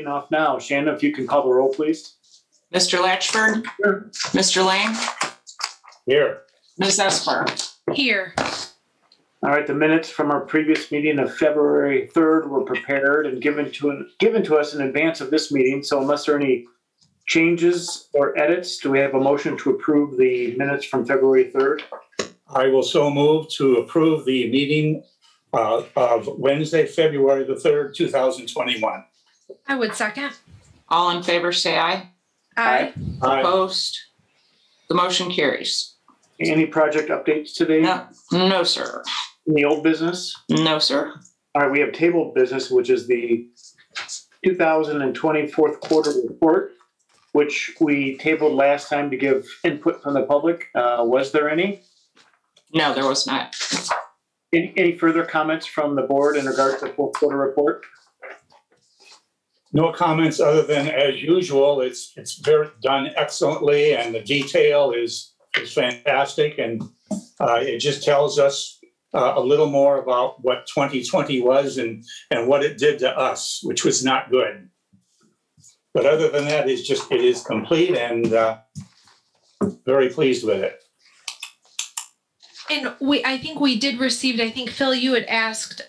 leading off now. Shannon, if you can call the roll, please. Mr. Latchford? Here. Mr. Lang? Here. Ms. Esper? Here. All right, the minutes from our previous meeting of February 3rd were prepared and given to us in advance of this meeting. So unless there are any changes or edits, do we have a motion to approve the minutes from February 3rd? I will so move to approve the meeting of Wednesday, February the 3rd, 2021. I would second. All in favor, say aye. Aye. Opposed? The motion carries. Any project updates today? No, sir. In the old business? No, sir. All right, we have tabled business, which is the 2020 fourth quarter report, which we tabled last time to give input from the public. Was there any? No, there was not. Any further comments from the board in regards to the fourth quarter report? No comments other than, as usual, it's very done excellently, and the detail is fantastic, and it just tells us a little more about what 2020 was and what it did to us, which was not good. But other than that, it is complete, and very pleased with it. And I think we did receive, I think, Phil, you had asked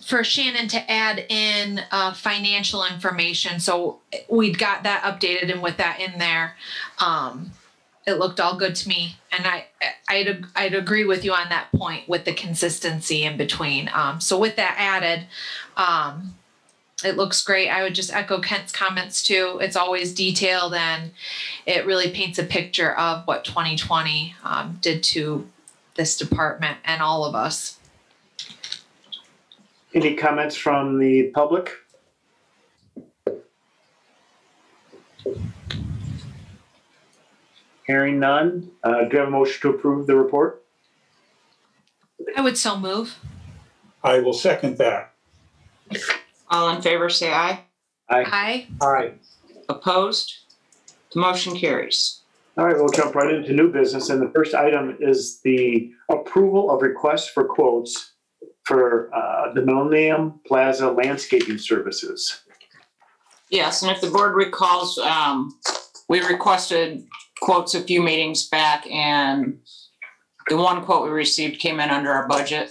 for Shannon to add in financial information. So we'd got that updated, and with that in there, it looked all good to me. And I'd agree with you on that point with the consistency in between. So with that added, it looks great. I would just echo Kent's comments too. It's always detailed, and it really paints a picture of what 2020 did to this department and all of us. Any comments from the public? Hearing none. Do you have a motion to approve the report? I would so move. I will second that. All in favor, say aye. Aye. Aye. Opposed? The motion carries. All right, we'll jump right into new business. And the first item is the approval of requests for quotes for the Millennium Plaza landscaping services. Yes, and if the board recalls, we requested quotes a few meetings back, and the one quote we received came in under our budget.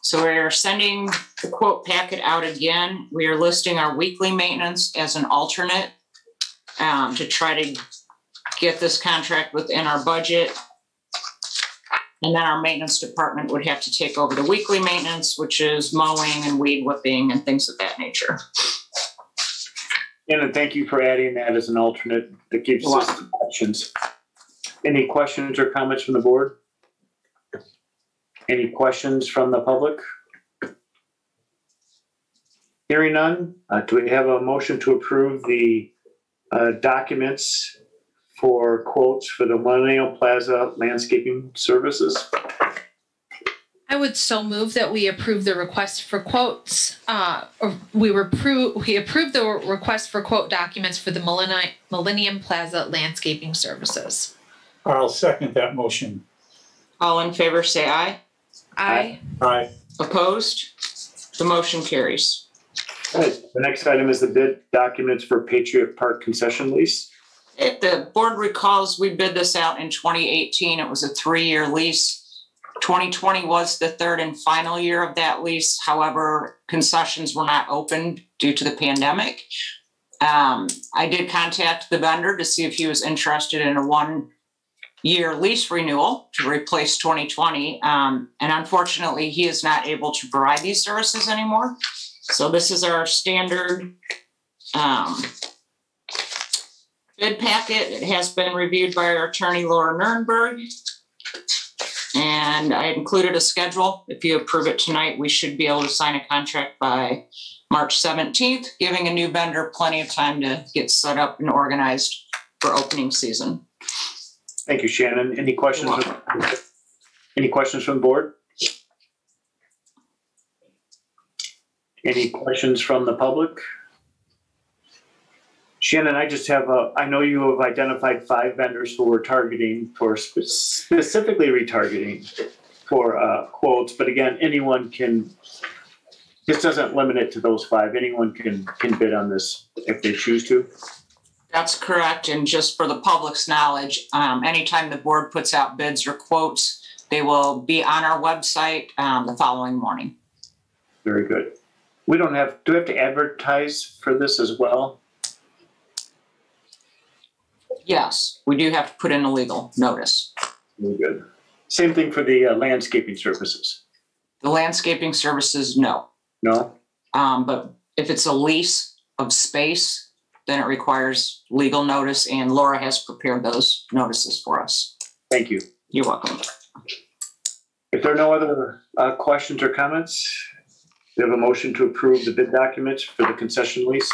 So we're sending the quote packet out again. We are listing our weekly maintenance as an alternate to try to get this contract within our budget. And then our maintenance department would have to take over the weekly maintenance, which is mowing and weed whipping and things of that nature. And thank you for adding that as an alternate. That gives us some options. Any questions or comments from the board? Any questions from the public? Hearing none, do we have a motion to approve the documents for quotes for the Millennium Plaza landscaping services? I would so move that we approve the request for quotes, or we approve the request for quote documents for the Millennium Plaza landscaping services. I'll second that motion. All in favor, say aye. Aye. Aye. Opposed? The motion carries. Right. The next item is the bid documents for Patriot Park concession lease. If the board recalls, we bid this out in 2018. It was a 3-year lease. 2020 was the third and final year of that lease. However, concessions were not open due to the pandemic. I did contact the vendor to see if he was interested in a 1-year lease renewal to replace 2020. And unfortunately, he is not able to provide these services anymore. So this is our standard bid packet. It has been reviewed by our attorney, Laura Nurnberg. And I included a schedule. If you approve it tonight, we should be able to sign a contract by March 17th, giving a new vendor plenty of time to get set up and organized for opening season. Thank you, Shannon. Any questions? Any questions from the board? Any questions from the public? Shannon, I just have I know you have identified 5 vendors who we're targeting for specifically retargeting for quotes, but again, anyone can This doesn't limit it to those 5. Anyone can bid on this if they choose to. That's correct. And just for the public's knowledge, anytime the board puts out bids or quotes, they will be on our website the following morning. Very good. Do we have to advertise for this as well? Yes, we do have to put in a legal notice. Very good. Same thing for the landscaping services. The landscaping services, no. No? But if it's a lease of space, then it requires legal notice, and Laura has prepared those notices for us. Thank you. You're welcome. If there are no other questions or comments, we have a motion to approve the bid documents for the concession lease.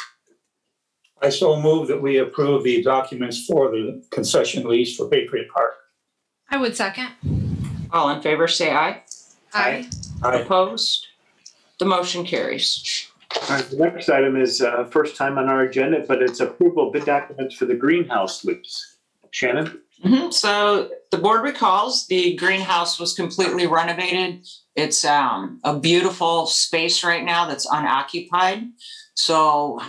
I so move that we approve the documents for the concession lease for Patriot Park. I would second. All in favor, say aye. Aye. Aye. Opposed? The motion carries. All right, the next item is first time on our agenda, but it's approval of bid documents for the greenhouse lease. Shannon? So the board recalls the greenhouse was completely renovated. It's a beautiful space right now that's unoccupied. So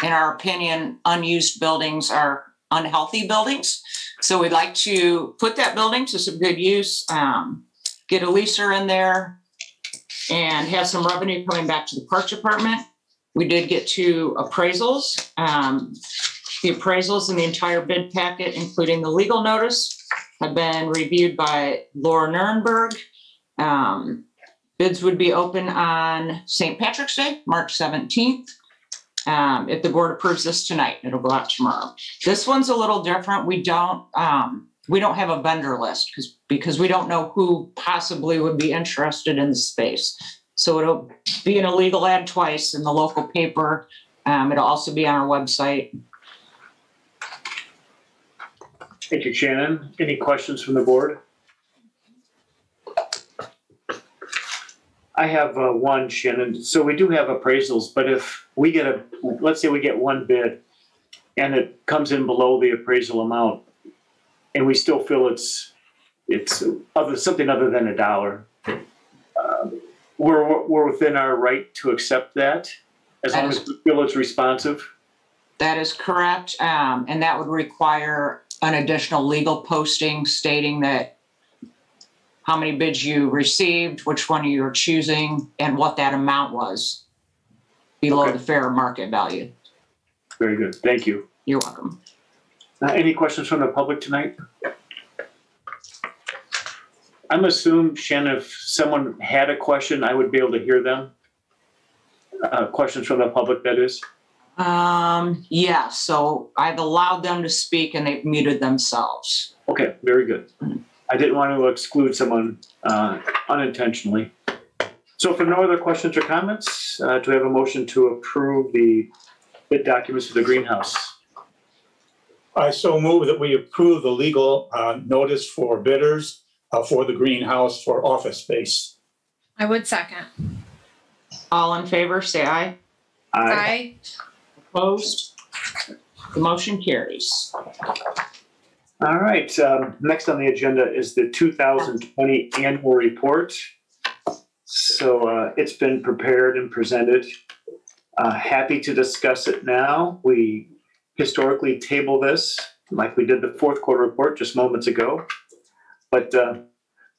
in our opinion, unused buildings are unhealthy buildings. So we'd like to put that building to some good use, get a leaser in there, and have some revenue coming back to the park department. We did get 2 appraisals. The appraisals in the entire bid packet, including the legal notice, have been reviewed by Laura Nurnberg. Bids would be open on St. Patrick's Day, March 17th. If the board approves this tonight, it'll go out tomorrow. This one's a little different. We don't have a vendor list because we don't know who possibly would be interested in the space. So it'll be in a legal ad twice in the local paper. It'll also be on our website. Thank you, Shannon. Any questions from the board? I have one, Shannon. So we do have appraisals, but if we get let's say we get one bid and it comes in below the appraisal amount and we still feel it's something other than $1, we're within our right to accept that as long as we feel it's responsive. That is correct. And that would require an additional legal posting stating that how many bids you received, which one you were choosing, and what that amount was below the fair market value. Very good. Thank you. You're welcome. Any questions from the public tonight? I'm assuming, Shannon, if someone had a question, I would be able to hear them. Questions from the public, that is. Yeah, so I've allowed them to speak and they've muted themselves. Okay, very good. I didn't want to exclude someone unintentionally. So for no other questions or comments, do we have a motion to approve the bid documents for the greenhouse? I so move that we approve the legal notice for bidders for the greenhouse for office space. I would second. All in favor, say aye. Aye. Opposed? The motion carries. All right. Next on the agenda is the 2020 annual report. So it's been prepared and presented. Happy to discuss it now. We historically table this like we did the fourth quarter report just moments ago. But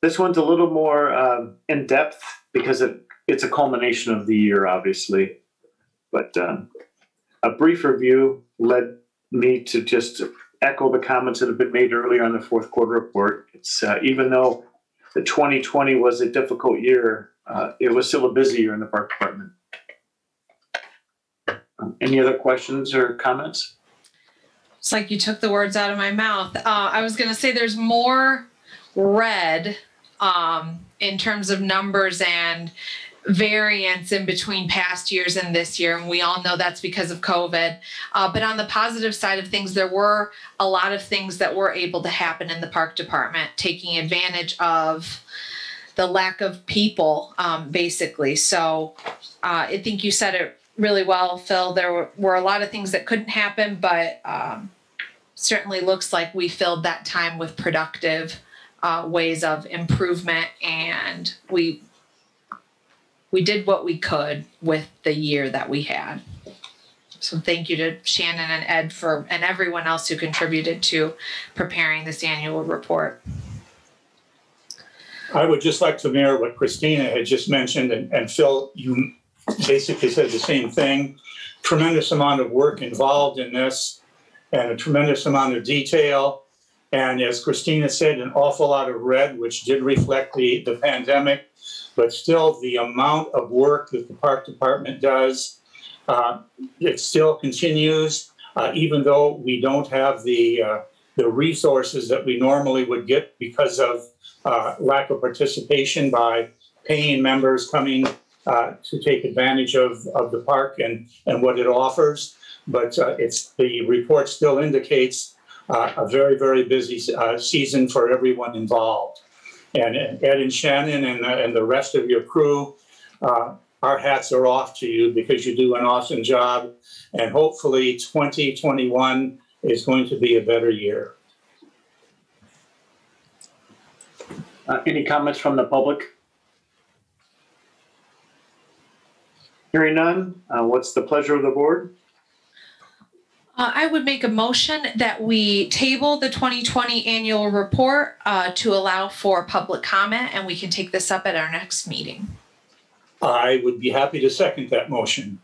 this one's a little more in depth because it's a culmination of the year, obviously. But a brief review led me to just echo the comments that have been made earlier on the fourth quarter report. It's even though the 2020 was a difficult year, it was still a busy year in the park department. Any other questions or comments? It's like you took the words out of my mouth. I was going to say there's more red in terms of numbers and variance in between past years and this year. And we all know that's because of COVID. But on the positive side of things, there were a lot of things that were able to happen in the park department, taking advantage of the lack of people, basically. So I think you said it really well, Phil. There were a lot of things that couldn't happen, but certainly looks like we filled that time with productive ways of improvement. And we we did what we could with the year that we had. So thank you to Shannon and Ed and everyone else who contributed to preparing this annual report. I would just like to mirror what Christina had just mentioned, and Phil, you basically said the same thing. Tremendous amount of work involved in this and a tremendous amount of detail. And as Christina said, an awful lot of red, which did reflect the pandemic, but still the amount of work that the park department does, it still continues, even though we don't have the resources that we normally would get because of lack of participation by paying members coming to take advantage of the park and what it offers. But the report still indicates a very, very busy season for everyone involved. And Ed and Shannon and the rest of your crew, our hats are off to you because you do an awesome job. And hopefully 2021 is going to be a better year. Any comments from the public? Hearing none, what's the pleasure of the board? I would make a motion that we table the 2020 annual report to allow for public comment, and we can take this up at our next meeting. I would be happy to second that motion.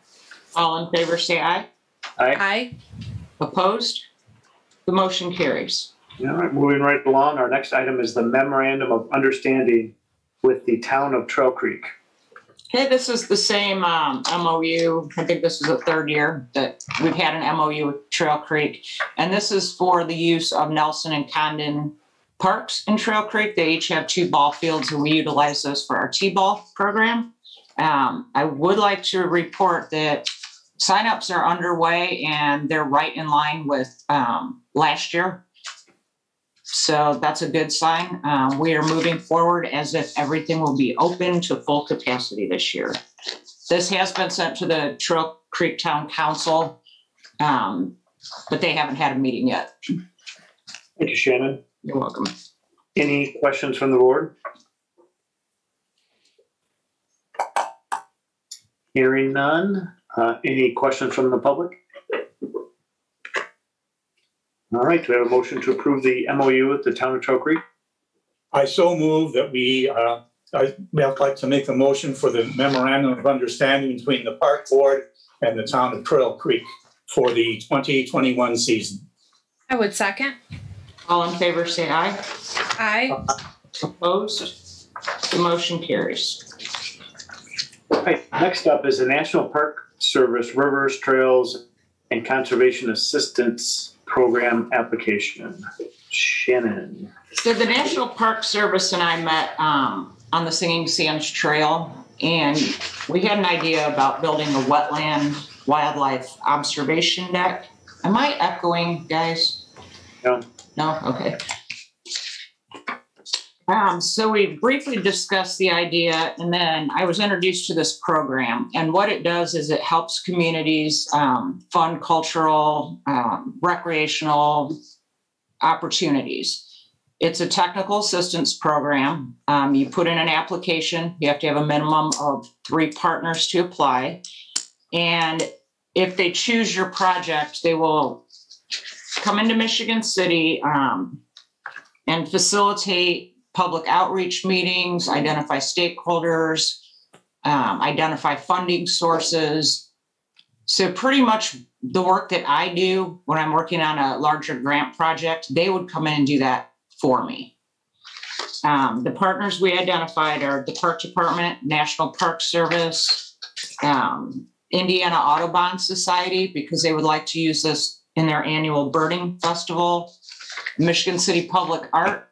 All in favor, say aye. Aye. Opposed? The motion carries. All right, moving right along, our next item is the memorandum of understanding with the town of Trail Creek. Okay, this is the same MOU. I think this is the third year that we've had an MOU with Trail Creek. And this is for the use of Nelson and Condon parks in Trail Creek. They each have 2 ball fields, and we utilize those for our T-ball program. I would like to report that signups are underway, and they're right in line with last year. So that's a good sign. We are moving forward as if everything will be open to full capacity this year. This has been sent to the Trail Creek Town Council, but they haven't had a meeting yet. Thank you, Shannon. You're welcome. Any questions from the board? Hearing none. Any questions from the public? All right, do we have a motion to approve the MOU with the town of Trail Creek? I so move that I'd like to make a motion for the memorandum of understanding between the park board and the town of Trail Creek for the 2021 season. I would second. All in favor, say aye. Aye. Opposed? The motion carries. All right, next up is the National Park Service Rivers, Trails, and Conservation Assistance Program application. Shannon. So the National Park Service and I met on the Singing Sands Trail, and we had an idea about building a wetland wildlife observation deck. Am I echoing, guys? No. No? Okay. So we briefly discussed the idea, and then I was introduced to this program. And what it does is it helps communities fund cultural, recreational opportunities. It's a technical assistance program. You put in an application. You have to have a minimum of 3 partners to apply. And if they choose your project, they will come into Michigan City and facilitate public outreach meetings, identify stakeholders, identify funding sources. So pretty much the work that I do when I'm working on a larger grant project, they would come in and do that for me. The partners we identified are the Park Department, National Park Service, Indiana Audubon Society, because they would like to use this in their annual birding festival. Michigan City Public Art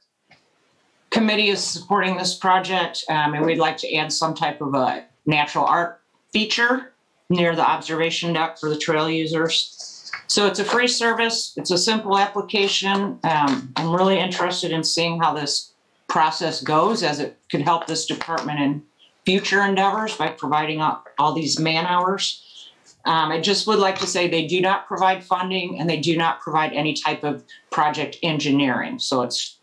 Committee is supporting this project, and we'd like to add some type of a natural art feature near the observation deck for the trail users. So it's a free service. It's a simple application. I'm really interested in seeing how this process goes, as it could help this department in future endeavors by providing all these man hours. I just would like to say they do not provide funding, and they do not provide any type of project engineering. So it's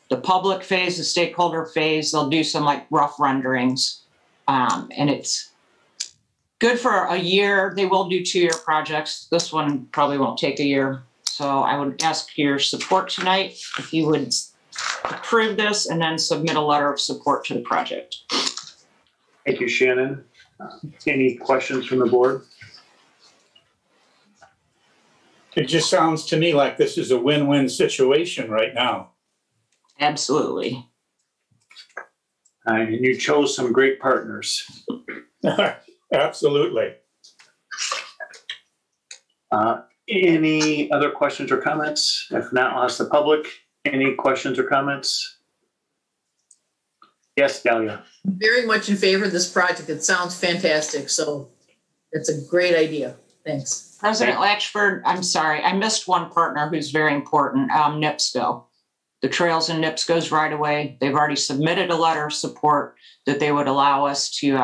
the public phase, the stakeholder phase. They'll do some like rough renderings, And it's good for a year. They will do 2-year projects. This one probably won't take a year. So I would ask your support tonight if you would approve this and then submit a letter of support to the project. Thank you, Shannon. Any questions from the board? It just sounds to me like this is a win-win situation right now. Absolutely. And you chose some great partners. Absolutely. Any other questions or comments? If not, I'll ask the public. Any questions or comments? Yes, Dahlia. Very much in favor of this project. It sounds fantastic. So it's a great idea. Thanks. President Latchford, I'm sorry, I missed one partner who's very important, NIPSCO. The trails in NIPSCO's right away. They've already submitted a letter of support that they would allow us to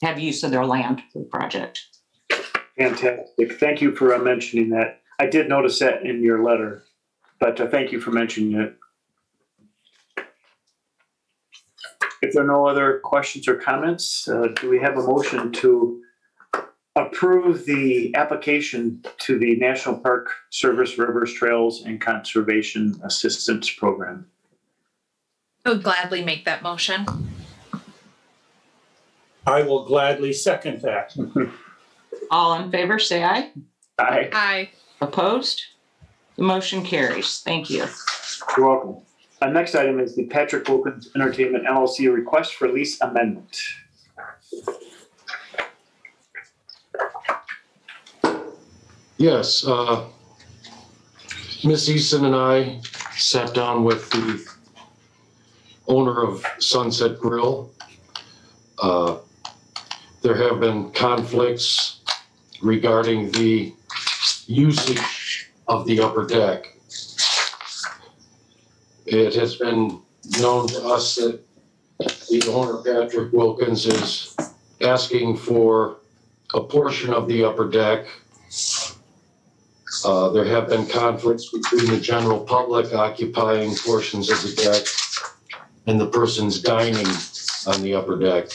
have use of their land for the project. Fantastic. Thank you for mentioning that. I did notice that in your letter, but thank you for mentioning it. If there are no other questions or comments, do we have a motion to approve the application to the National Park Service Rivers, Trails, and Conservation Assistance Program? I would gladly make that motion. I will gladly second that. All in favor, say aye. Aye. Aye. Opposed? The motion carries. Thank you. You're welcome. Our next item is the Patrick Wilkins Entertainment LLC request for lease amendment. Yes, Miss Easton and I sat down with the owner of Sunset Grill. There have been conflicts regarding the usage of the upper deck. It has been known to us that the owner, Patrick Wilkins, is asking for a portion of the upper deck. There have been conflicts between the general public occupying portions of the deck and the persons dining on the upper deck.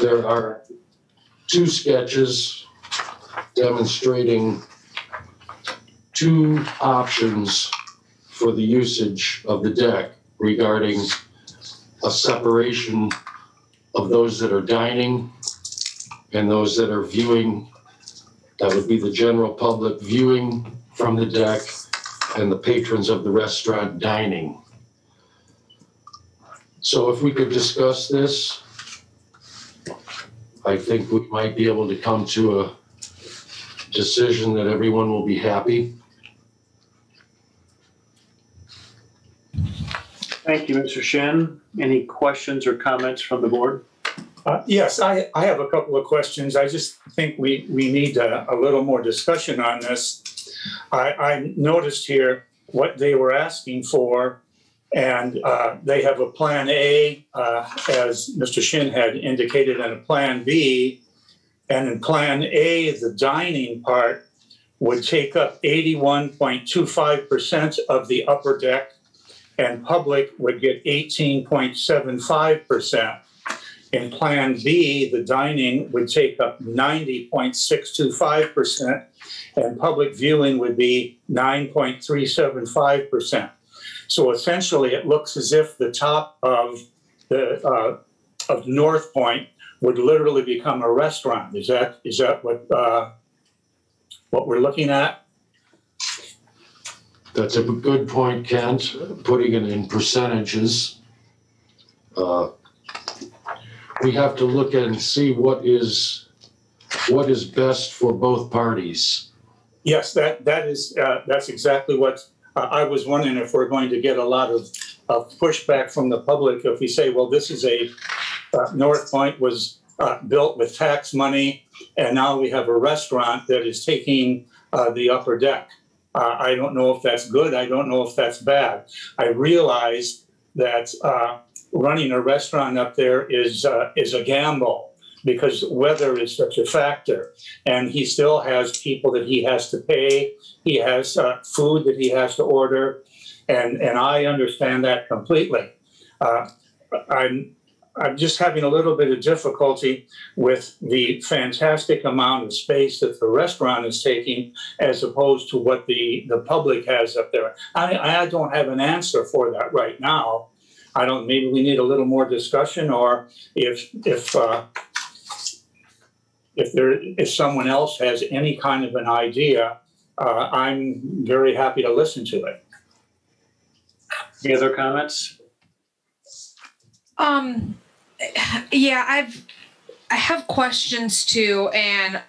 There are 2 sketches demonstrating 2 options for the usage of the deck regarding a separation of those that are dining and those that are viewing. That would be the general public viewing from the deck and the patrons of the restaurant dining. So if we could discuss this, I think we might be able to come to a decision that everyone will be happy. Thank you, Mr. Shin. Any questions or comments from the board? Yes, I have a couple of questions. I just think we need a little more discussion on this. I noticed here what they were asking for, and they have a plan A, as Mr. Shin had indicated, and a plan B. And in plan A, the dining part would take up 81.25% of the upper deck, and public would get 18.75%. In Plan B, the dining would take up 90.625%, and public viewing would be 9.375%. So essentially, it looks as if the top of the of North Point would literally become a restaurant. Is that what we're looking at? That's a good point, Kent, putting it in percentages. We have to look at and see what is best for both parties. Yes, that's exactly what I was wondering, if we're going to get a lot of pushback from the public if we say, well, this is North Point was built with tax money, and now we have a restaurant that is taking the upper deck. I don't know if that's good. I don't know if that's bad. I realize that running a restaurant up there is a gamble, because weather is such a factor. And he still has people that he has to pay. He has food that he has to order. And I understand that completely. I'm just having a little bit of difficulty with the fantastic amount of space that the restaurant is taking as opposed to what the public has up there. I don't have an answer for that right now. Maybe we need a little more discussion, or if someone else has any kind of an idea, I'm very happy to listen to it. Any other comments? Yeah, I have questions too, and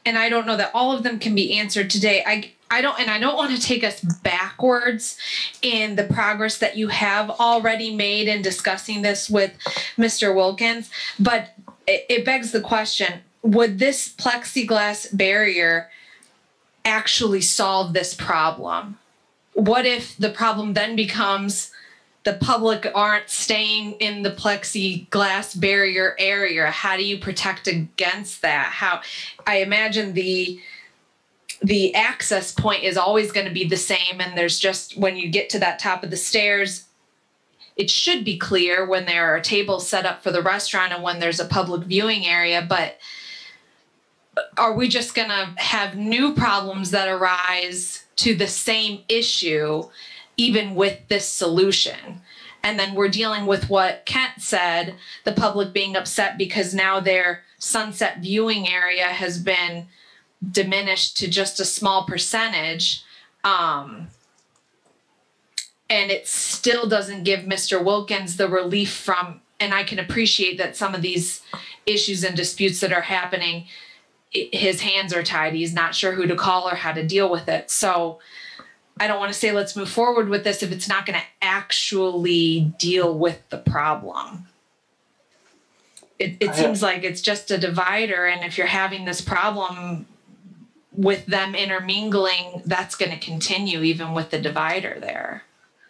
I don't know that all of them can be answered today. I don't want to take us backwards in the progress that you have already made in discussing this with Mr. Wilkins, but it begs the question, would this plexiglass barrier actually solve this problem? What if the problem then becomes the public aren't staying in the plexiglass barrier area? How do you protect against that? I imagine the access point is always going to be the same, and there's just, when you get to that top of the stairs, it should be clear when there are tables set up for the restaurant and when there's a public viewing area. But are we just going to have new problems that arise to the same issue even with this solution? And then we're dealing with what Kent said, the public being upset because now their sunset viewing area has been diminished to just a small percentage. And it still doesn't give Mr. Wilkins the relief from, and I can appreciate that some of these issues and disputes that are happening, his hands are tied. He's not sure who to call or how to deal with it. So I don't want to say let's move forward with this if it's not going to actually deal with the problem. It seems like it's just a divider, and if you're having this problem with them intermingling, that's going to continue even with the divider there.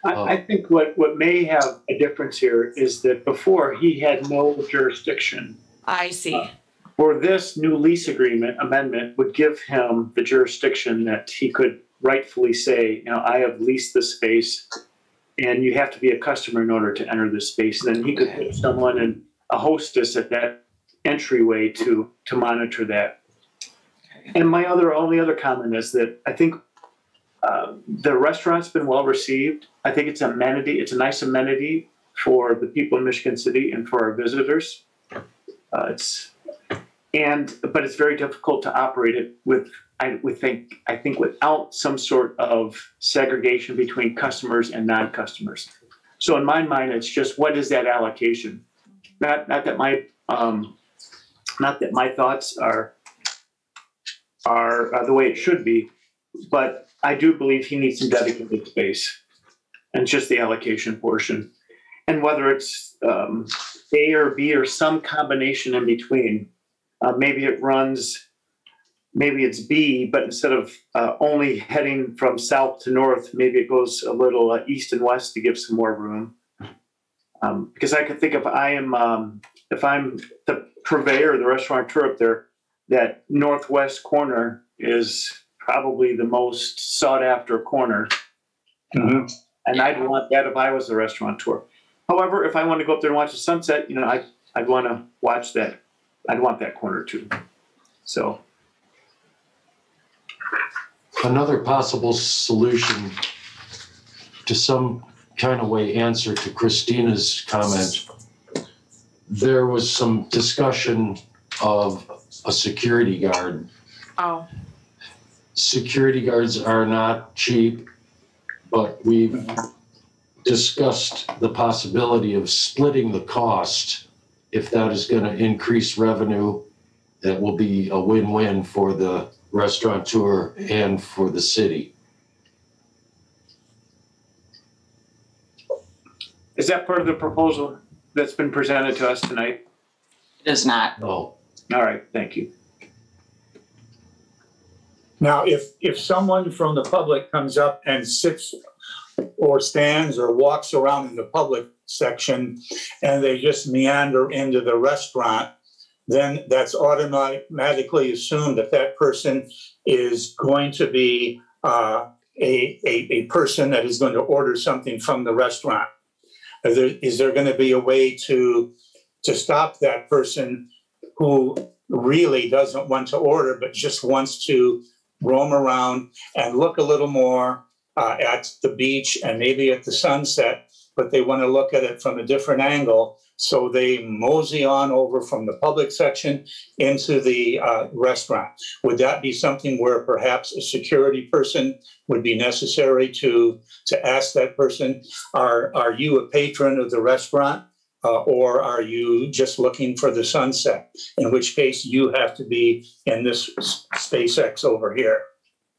I think what may have a difference here is that before he had no jurisdiction. I see. For this new lease agreement amendment would give him the jurisdiction that he could rightfully say, I have leased this space and you have to be a customer in order to enter this space. And then he could put someone and a hostess at that entryway to monitor that. And my only other comment is that I think the restaurant's been well received. I think it's an amenity. It's a nice amenity for the people in Michigan City and for our visitors. But it's very difficult to operate it with. I think without some sort of segregation between customers and non-customers. So in my mind, it's just what is that allocation? Not that my thoughts are the way it should be, but I do believe he needs some dedicated space, and just the allocation portion, and whether it's A or B or some combination in between. Maybe it's B, but instead of only heading from south to north, maybe it goes a little east and west to give some more room. Because I could think if I'm the purveyor, the restaurateur up there, that northwest corner is probably the most sought after corner. Mm-hmm. And I'd want that if I was the restaurateur. However, if I want to go up there and watch the sunset, I'd want to watch that. I'd want that corner too. So. Another possible solution to some kind of way answer to Christina's comment, there was some discussion of a security guard. Oh. Security guards are not cheap, but we've discussed the possibility of splitting the cost. If that is going to increase revenue, that will be a win-win for the restaurateur and for the city. Is that part of the proposal that's been presented to us tonight? It is not. No. All right, thank you. Now, if someone from the public comes up and sits or stands or walks around in the public section and they just meander into the restaurant, then that's automatically assumed that person is going to be a person that is going to order something from the restaurant. Is there going to be a way to stop that person who really doesn't want to order, but just wants to roam around and look a little more at the beach and maybe at the sunset, but they want to look at it from a different angle? So they mosey on over from the public section into the restaurant. Would that be something where perhaps a security person would be necessary to ask that person, are you a patron of the restaurant? Or are you just looking for the sunset? In which case you have to be in this SpaceX over here.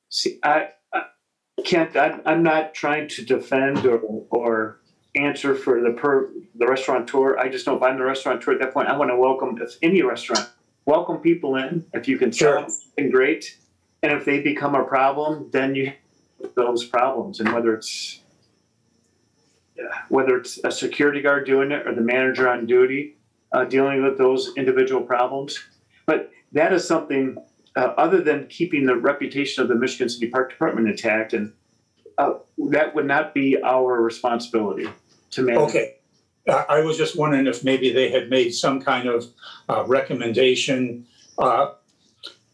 See, Kent, I'm not trying to defend or answer for the restaurateur. I just know if I'm the restaurateur at that point, I want to welcome any restaurant. Welcome people in. If you can sell them something, great. And if they become a problem, then you have those problems. And whether it's a security guard doing it or the manager on duty dealing with those individual problems. But that is something other than keeping the reputation of the Michigan City Park Department intact, and that would not be our responsibility to manage. Okay. I was just wondering if maybe they had made some kind of recommendation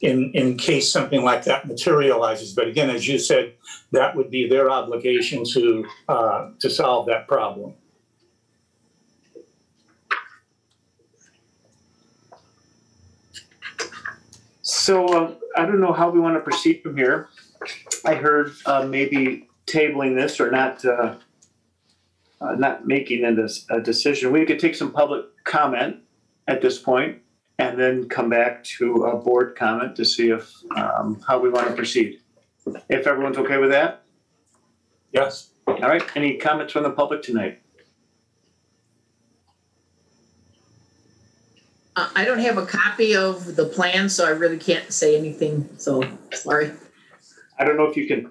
in case something like that materializes. But again, as you said, that would be their obligation to solve that problem. So I don't know how we want to proceed from here. I heard maybe tabling this or not making a decision. We could take some public comment at this point and then come back to a board comment to see if how we want to proceed. If everyone's okay with that? Yes. All right. Any comments from the public tonight? I don't have a copy of the plan, so I really can't say anything. So sorry. I don't know if you can.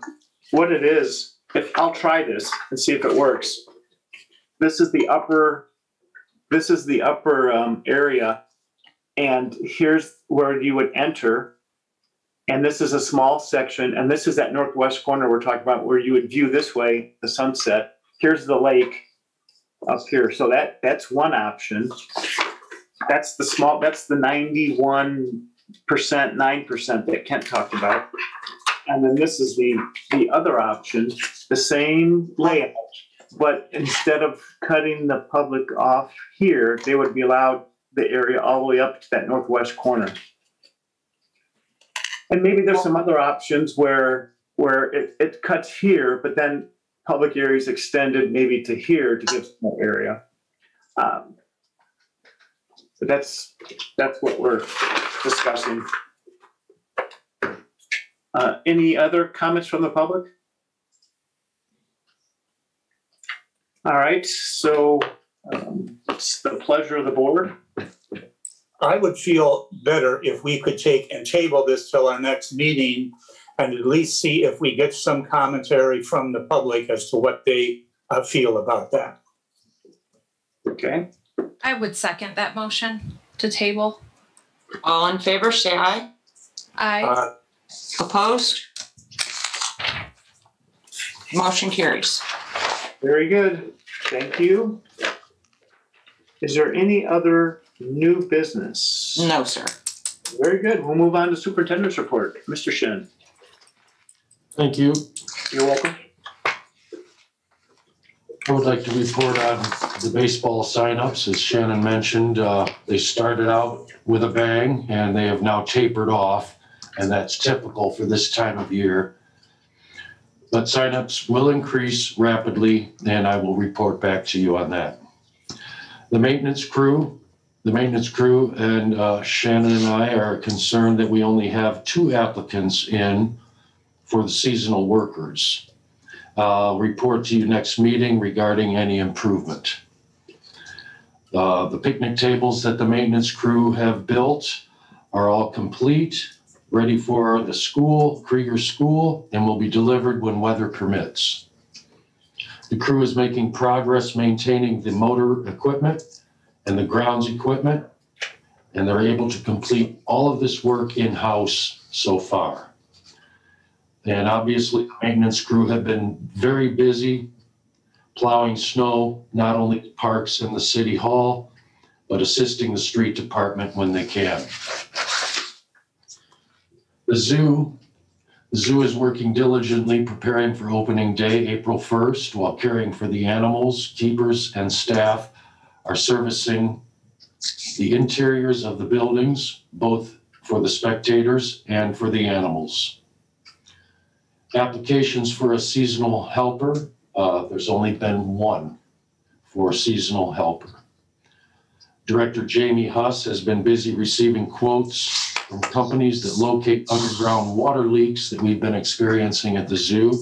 What it is, if I'll try this and see if it works. This is the upper area, and here's where you would enter. And this is a small section, and this is that northwest corner we're talking about where you would view this way, the sunset. Here's the lake up here. So that's one option. That's the 91%, 9% that Kent talked about. And then this is the other option, the same layout, but instead of cutting the public off here, they would be allowed the area all the way up to that northwest corner. And maybe there's some other options where it cuts here, but then public areas extended maybe to here to give some more area. But that's what we're discussing. Any other comments from the public? All right, so it's the pleasure of the board. I would feel better if we could take and table this till our next meeting and at least see if we get some commentary from the public as to what they feel about that. Okay. I would second that motion to table. All in favor, say aye. Aye. Opposed? Motion carries. Very good. Thank you. Is there any other new business? No, sir. Very good. We'll move on to superintendent's report. Mr. Shin. Thank you. You're welcome. I would like to report on the baseball signups. As Shannon mentioned, they started out with a bang and they have now tapered off, and that's typical for this time of year. But signups will increase rapidly, and I will report back to you on that. The maintenance crew and Shannon and I are concerned that we only have 2 applicants in for the seasonal workers. I'll report to you next meeting regarding any improvement. The picnic tables that the maintenance crew have built are all complete, ready for the school, Krieger School, and will be delivered when weather permits. The crew is making progress maintaining the motor equipment and the grounds equipment, and they're able to complete all of this work in-house so far. And obviously, the maintenance crew have been very busy plowing snow, not only the parks and the city hall, but assisting the street department when they can. The zoo is working diligently preparing for opening day, April 1st, while caring for the animals. Keepers and staff are servicing the interiors of the buildings, both for the spectators and for the animals. Applications for a seasonal helper, there's only been one for a seasonal helper. Director Jamie Huss has been busy receiving quotes from companies that locate underground water leaks that we've been experiencing at the zoo.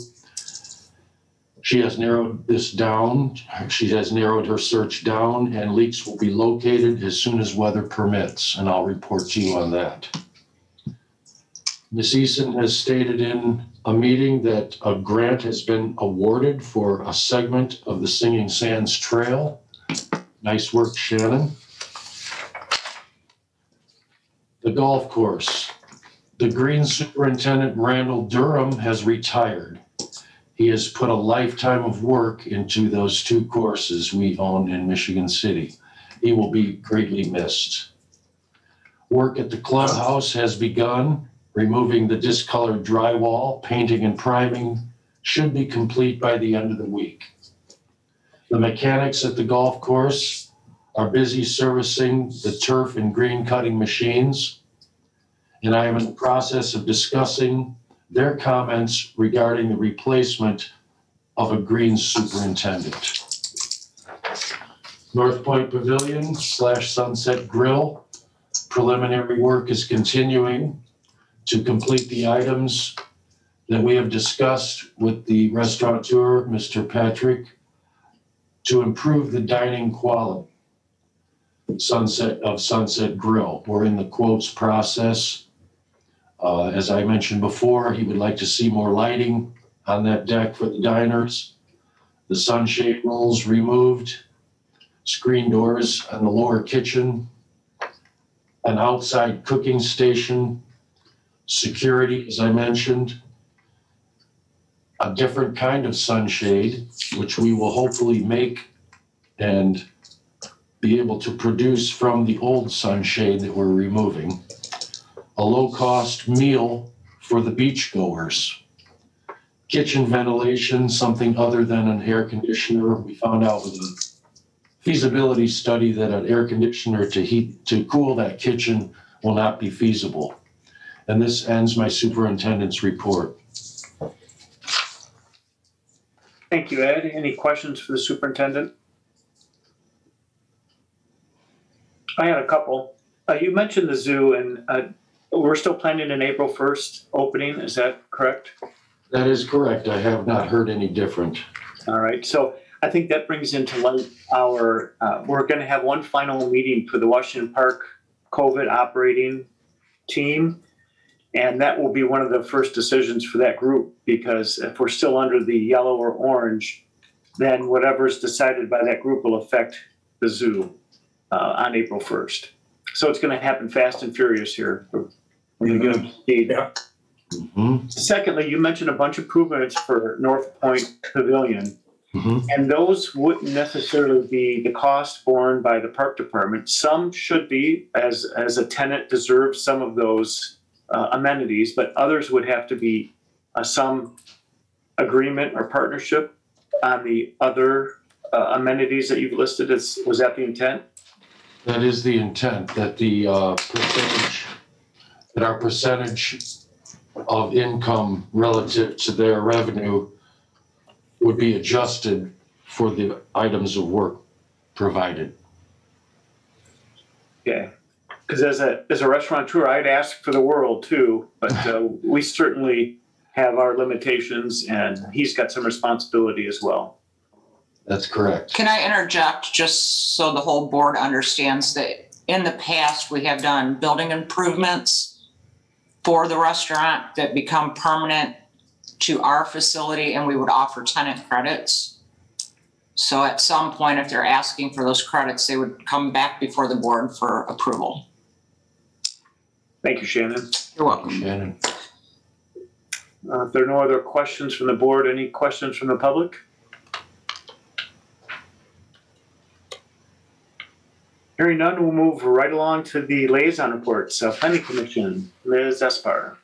She has narrowed this down. She has narrowed her search down, and leaks will be located as soon as weather permits, and I'll report to you on that. Ms. Eason has stated in a meeting that a grant has been awarded for a segment of the Singing Sands Trail. Nice work, Shannon. The golf course. The Green Superintendent, Randall Durham, has retired. He has put a lifetime of work into those two courses we own in Michigan City. He will be greatly missed. Work at the clubhouse has begun. Removing the discolored drywall, painting and priming should be complete by the end of the week. The mechanics at the golf course are busy servicing the turf and green cutting machines, and I am in the process of discussing their comments regarding the replacement of a green superintendent. North Point Pavilion / Sunset Grill, preliminary work is continuing to complete the items that we have discussed with the restaurateur, Mr. Patrick, to improve the dining quality. Sunset Grill. We're in the quotes process. As I mentioned before, he would like to see more lighting on that deck for the diners, the sunshade rolls removed, screen doors on the lower kitchen, an outside cooking station, security, as I mentioned, a different kind of sunshade, which we will hopefully make and be able to produce from the old sunshade that we're removing, a low-cost meal for the beachgoers, kitchen ventilation, something other than an air conditioner. We found out with a feasibility study that an air conditioner to cool that kitchen will not be feasible. And this ends my superintendent's report. Thank you, Ed. Any questions for the superintendent? I had a couple. You mentioned the zoo, and we're still planning an April 1st opening. Is that correct? That is correct. I have not heard any different. All right. So I think that brings into light our, we're going to have one final meeting for the Washington Park COVID operating team. And that will be one of the first decisions for that group, because if we're still under the yellow or orange, then whatever's decided by that group will affect the zoo on April 1st. So it's going to happen fast and furious here. We're going to proceed. Yeah. Mm-hmm. Secondly, you mentioned a bunch of improvements for North Point Pavilion. Mm-hmm. And those wouldn't necessarily be the cost borne by the park department. Some should be, as a tenant deserves some of those amenities, but others would have to be some agreement or partnership on the other amenities that you've listed. Was that the intent? That is the intent, that the our percentage of income relative to their revenue would be adjusted for the items of work provided. Okay. Because as a restaurateur, I'd ask for the world too, but we certainly have our limitations, and he's got some responsibility as well. That's correct. Can I interject just so the whole board understands that in the past we have done building improvements for the restaurant that become permanent to our facility, and we would offer tenant credits. So at some point, if they're asking for those credits, they would come back before the board for approval. Thank you, Shannon. You're welcome. Shannon. If there are no other questions from the board, any questions from the public? Hearing none, we'll move right along to the liaison reports. Planning Commission, Ms. Espar.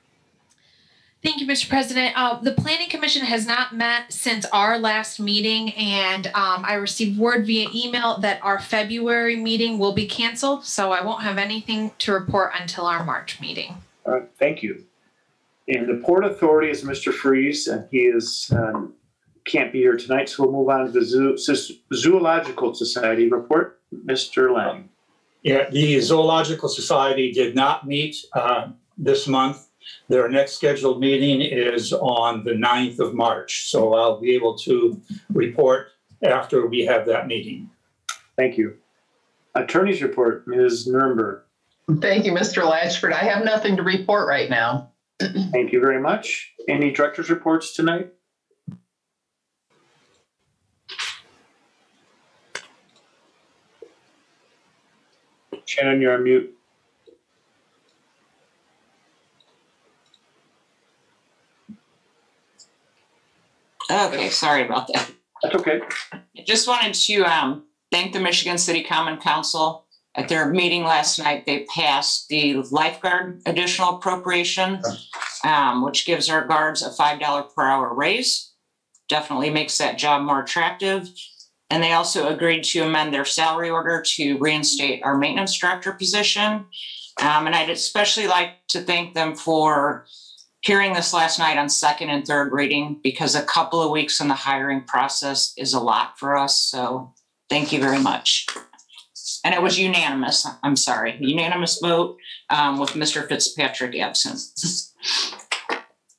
Thank you, Mr. President. The Planning Commission has not met since our last meeting, and I received word via email that our February meeting will be canceled, so I won't have anything to report until our March meeting. All right, thank you. And the Port Authority is Mr. Freeze, and he can't be here tonight, so we'll move on to the Zoological Society report. Mr. Lang. Yeah, the Zoological Society did not meet this month. Their next scheduled meeting is on the 9th of March, so I'll be able to report after we have that meeting. Thank you. Attorney's report, Ms. Nuremberg. Thank you, Mr. Latchford. I have nothing to report right now. Thank you very much. Any director's reports tonight? Shannon, you're on mute. Okay, sorry about that. That's okay. I just wanted to thank the Michigan City Common Council. At their meeting last night, they passed the lifeguard additional appropriation, which gives our guards a $5 per hour raise. Definitely makes that job more attractive. And they also agreed to amend their salary order to reinstate our maintenance director position. And I'd especially like to thank them for hearing this last night on second and third reading, because a couple of weeks in the hiring process is a lot for us. So thank you very much. And it was unanimous. I'm sorry, unanimous vote with Mr. Fitzpatrick absent.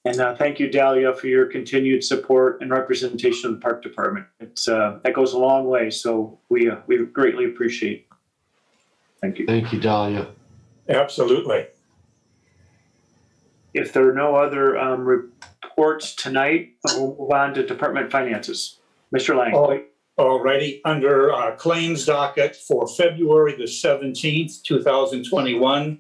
And thank you, Dahlia, for your continued support and representation of the Park Department. It's that goes a long way, so we greatly appreciate. Thank you. Thank you, Dahlia. Absolutely. If there are no other reports tonight, we'll move on to department finances. Mr. Lang. All righty. Under claims docket for February the 17th, 2021,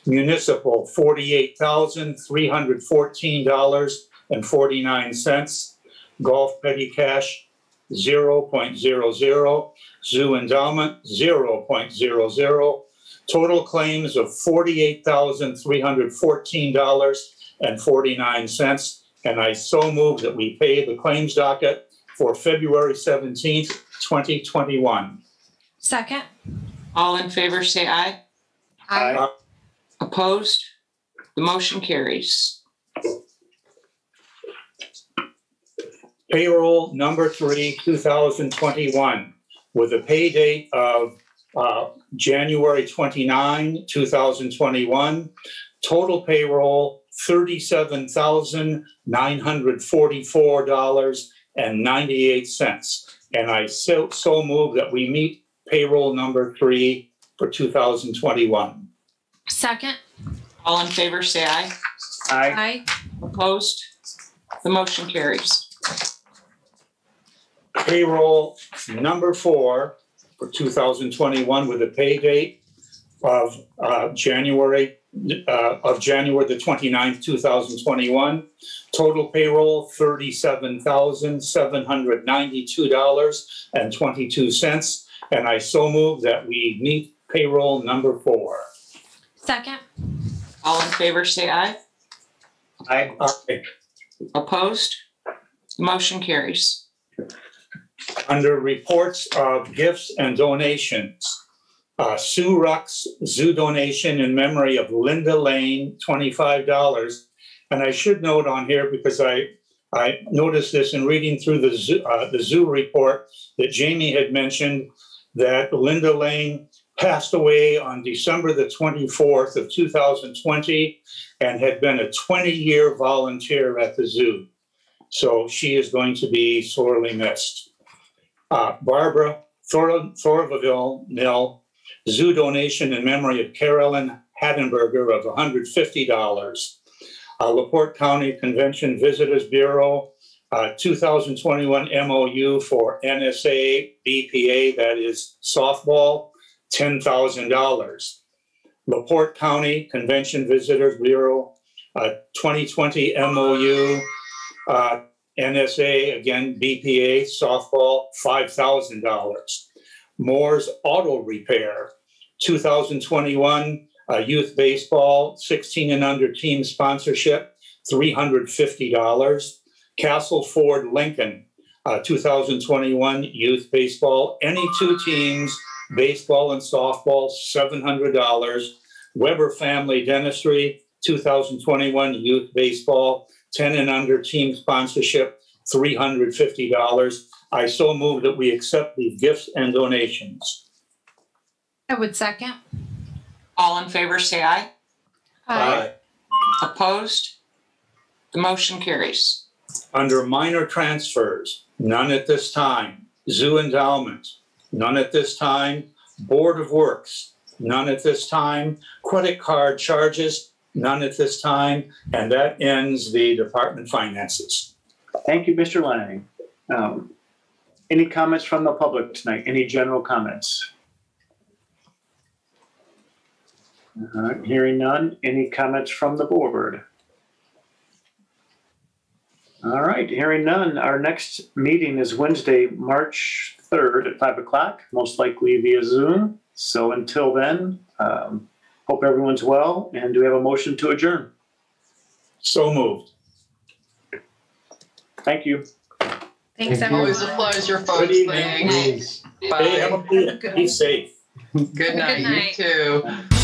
municipal $48,314.49. Golf petty cash 0.00. Zoo endowment 0.00. Total claims of $48,314.49. And I so move that we pay the claims docket for February 17th, 2021. Second. All in favor, say aye. Aye. Opposed? The motion carries. Payroll number 3, 2021, with a pay date of January 29, 2021. Total payroll $37,944.98. And I so move that we meet payroll number 3 for 2021. Second. All in favor, say aye. Aye. Opposed? The motion carries. Payroll number 4 for 2021 with a pay date of January the 29th, 2021. Total payroll $37,792.22. And I so move that we meet payroll number 4. Second. All in favor, say aye. Aye. Opposed? The motion carries. Under reports of gifts and donations, Sue Ruck's zoo donation in memory of Linda Lane, $25. And I should note on here, because I noticed this in reading through the zoo report, that Jamie had mentioned that Linda Lane passed away on December the 24th of 2020 and had been a 20-year volunteer at the zoo. So she is going to be sorely missed. Barbara Thorville Nil, zoo donation in memory of Carolyn Hadenberger of $150. LaPorte County Convention Visitors Bureau, 2021 MOU for NSA BPA, that is softball, $10,000. LaPorte County Convention Visitors Bureau, 2020 MOU, NSA, again, BPA, softball, $5,000. Moore's Auto Repair, 2021 youth baseball, 16 and under team sponsorship, $350. Castleford Lincoln, 2021 youth baseball, any two teams, baseball and softball, $700. Weber Family Dentistry, 2021 youth baseball, 10 and under team sponsorship, $350. I so move that we accept the gifts and donations. I would second. All in favor, say aye. Aye. Opposed? The motion carries. Under minor transfers, none at this time. Zoo endowment, none at this time. Board of Works, none at this time. Credit card charges, none at this time. And that ends the department finances. Thank you, Mr. Lang. Any comments from the public tonight? Any general comments? Hearing none. Any comments from the board? All right, hearing none. Our next meeting is Wednesday, March 3rd at 5 o'clock, most likely via Zoom. So until then, hope everyone's well. And do we have a motion to adjourn? So moved. Thanks, Thank you. everyone. Always a pleasure, folks. Good evening. Thanks. Hey, have Bye. a be safe. Good night. night. You too.